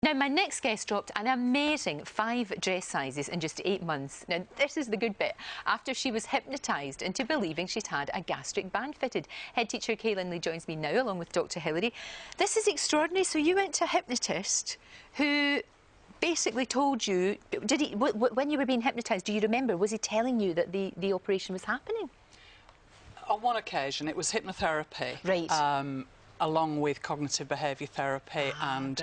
Now, my next guest dropped an amazing 5 dress sizes in just 8 months. Now, this is the good bit. After she was hypnotised into believing she'd had a gastric band fitted. Head teacher Kaylin Lee joins me now, along with Dr. Hilary. This is extraordinary. So you went to a hypnotist who basically told you, when you were being hypnotised, do you remember, was he telling you that the operation was happening? On one occasion, it was hypnotherapy. Right. Along with cognitive behaviour therapy and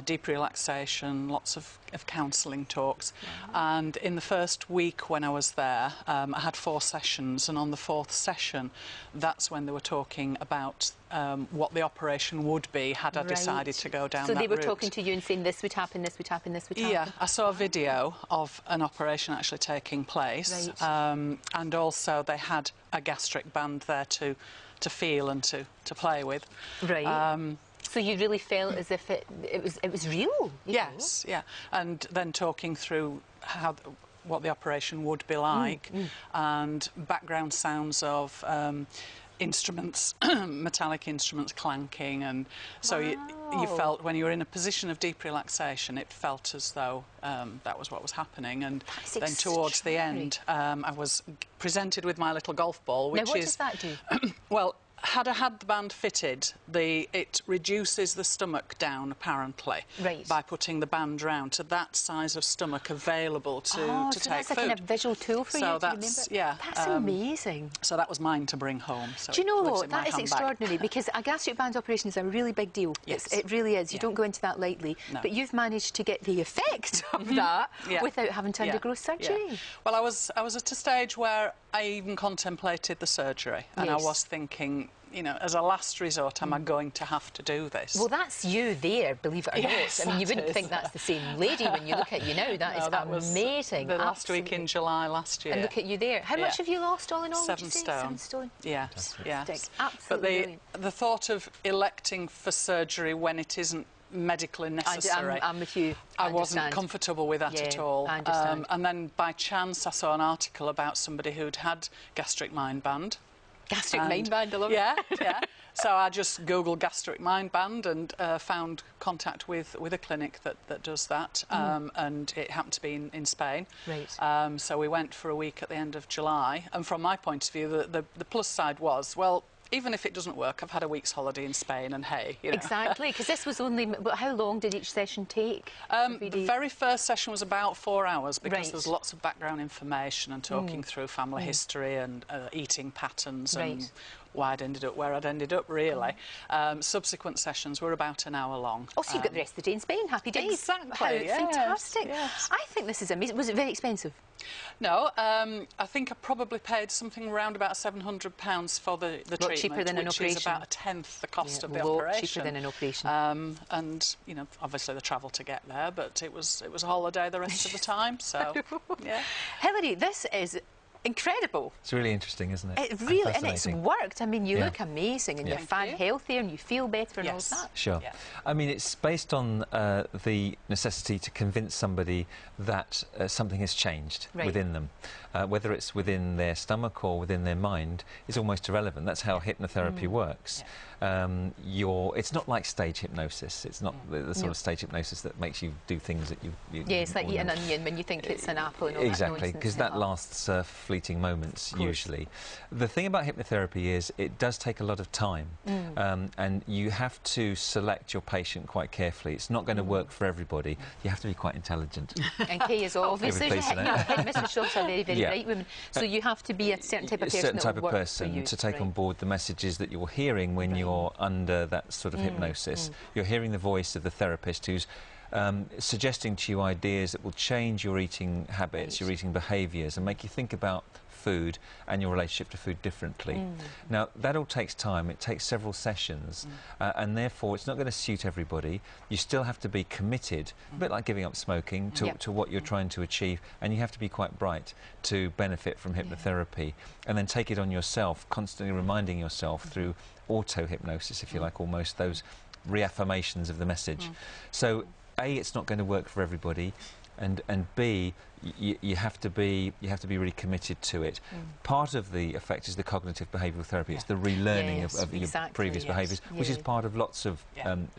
deep relaxation, lots of counselling talks. And in the first week when I was there, I had 4 sessions, and on the 4th session, that's when they were talking about what the operation would be had I decided to go down that route. So they were talking to you and saying this would happen, this would happen, this would happen? Yeah, I saw a video of an operation actually taking place, and also they had a gastric band there to feel and to play with. Right. So you really felt as if it was real? Yes, yeah. And then talking through what the operation would be like, and background sounds of instruments, metallic instruments clanking, and so you felt when you were in a position of deep relaxation, it felt as though that was what was happening. And then towards the end, I was presented with my little golf ball, which now, what does that do? Well, had I had the band fitted, it reduces the stomach down, apparently, by putting the band round to that size of stomach available to take food. So that's like a kind of visual tool for you to remember? Yeah. That's amazing. So that was mine to bring home. So do you know what? That is extraordinary, because a gastric band operation is a really big deal. Yes. It really is. You don't go into that lightly. No. But you've managed to get the effect of that without having to undergo surgery. Yeah. Well, I was at a stage where I even contemplated the surgery, and I was thinking, you know, as a last resort, am I going to have to do this? Well, that's you there, believe it or not. I mean, you wouldn't think that's the same lady when you look at you now. That is amazing. The last week in July last year. And look at you there. How much have you lost all in all? 7 stone. 7 stone. Yes, yes. Absolutely. But the thought of electing for surgery when it isn't medically necessary, I'm with you. I wasn't comfortable with that at all. I understand. And then by chance I saw an article about somebody who'd had gastric mind band. Gastric mind band, I love it. Yeah. So I just Googled gastric mind band and found contact with a clinic that does that, and it happened to be in Spain. Right. So we went for a week at the end of July, and from my point of view, the plus side was, well, even if it doesn't work, I've had a week's holiday in Spain, and hey, you know. Exactly, because this was only... But how long did each session take? The very first session was about 4 hours, because there was lots of background information and talking through family history and eating patterns and why I'd ended up where I'd ended up, really. Subsequent sessions were about an hour long. Oh, so you've got the rest of the day in Spain. Happy days. Exactly. How fantastic. Yes. I think this is amazing. Was it very expensive? No, I think I probably paid something around about £700 for the treatment, cheaper than an operation. Which is about a tenth the cost of the operation. Cheaper than an operation. And you know, obviously the travel to get there, but it was a holiday the rest of the time. So yeah. Hilary, this is incredible. It's really interesting, isn't it? It really, and it's worked. I mean, you look amazing, and you're fat, healthier, and you feel better, and all that. Sure. Yeah. I mean, it's based on the necessity to convince somebody that something has changed within them, whether it's within their stomach or within their mind is almost irrelevant. That's how hypnotherapy works. It's not like stage hypnosis. It's not the sort of stage hypnosis that makes you do things that you it's like eat an onion when you think it's an apple and all exactly, because that lasts fleeting moments usually. The thing about hypnotherapy is it does take a lot of time, and you have to select your patient quite carefully. It's not going to work for everybody. You have to be quite intelligent. And Kay is obviously Mrs. Schultz are very, very bright women, so you have to be a certain type of person. A certain type of person to take on board the messages that you're hearing when you're under that sort of hypnosis. You're hearing the voice of the therapist who's suggesting to you ideas that will change your eating habits, your eating behaviours, and make you think about food and your relationship to food differently. Now, that all takes time. It takes several sessions, and therefore it's not going to suit everybody. You still have to be committed, a bit like giving up smoking, to what you're trying to achieve, and you have to be quite bright to benefit from hypnotherapy, and then take it on yourself, constantly reminding yourself through auto-hypnosis, if you like, almost those reaffirmations of the message. So, A, it's not going to work for everybody. and B, you have to be really committed to it. Part of the effect is the cognitive behavioural therapy. It's the relearning of your previous behaviours, which is part of lots of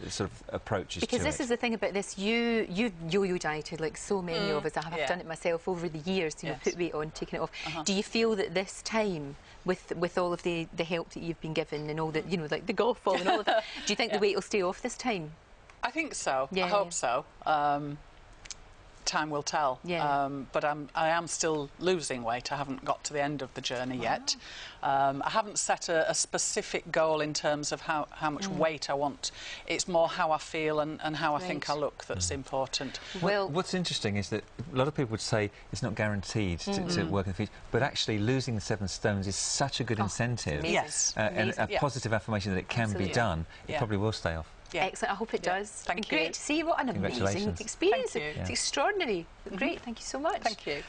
sort of approaches because to this is the thing about this. You yo-yo dieted like so many of us. I've done it myself over the years. You know, put weight on, taken it off. Do you feel that this time, with all of the help that you've been given and all the, you know, like the golf ball and all of that, do you think the weight will stay off this time? I think so. I hope so. Time will tell. But I am still losing weight. I haven't got to the end of the journey yet. I haven't set a specific goal in terms of how much weight I want. It's more how I feel and how I think I look that's important. Well, what's interesting is that a lot of people would say it's not guaranteed to work in the future, but actually losing the 7 stones is such a good incentive. Yes. And a positive affirmation that it can be done. It probably will stay off. Excellent. I hope it does. Thank you. Great to see you. What an amazing experience. Thank you. It's extraordinary. Great. Thank you so much. Thank you.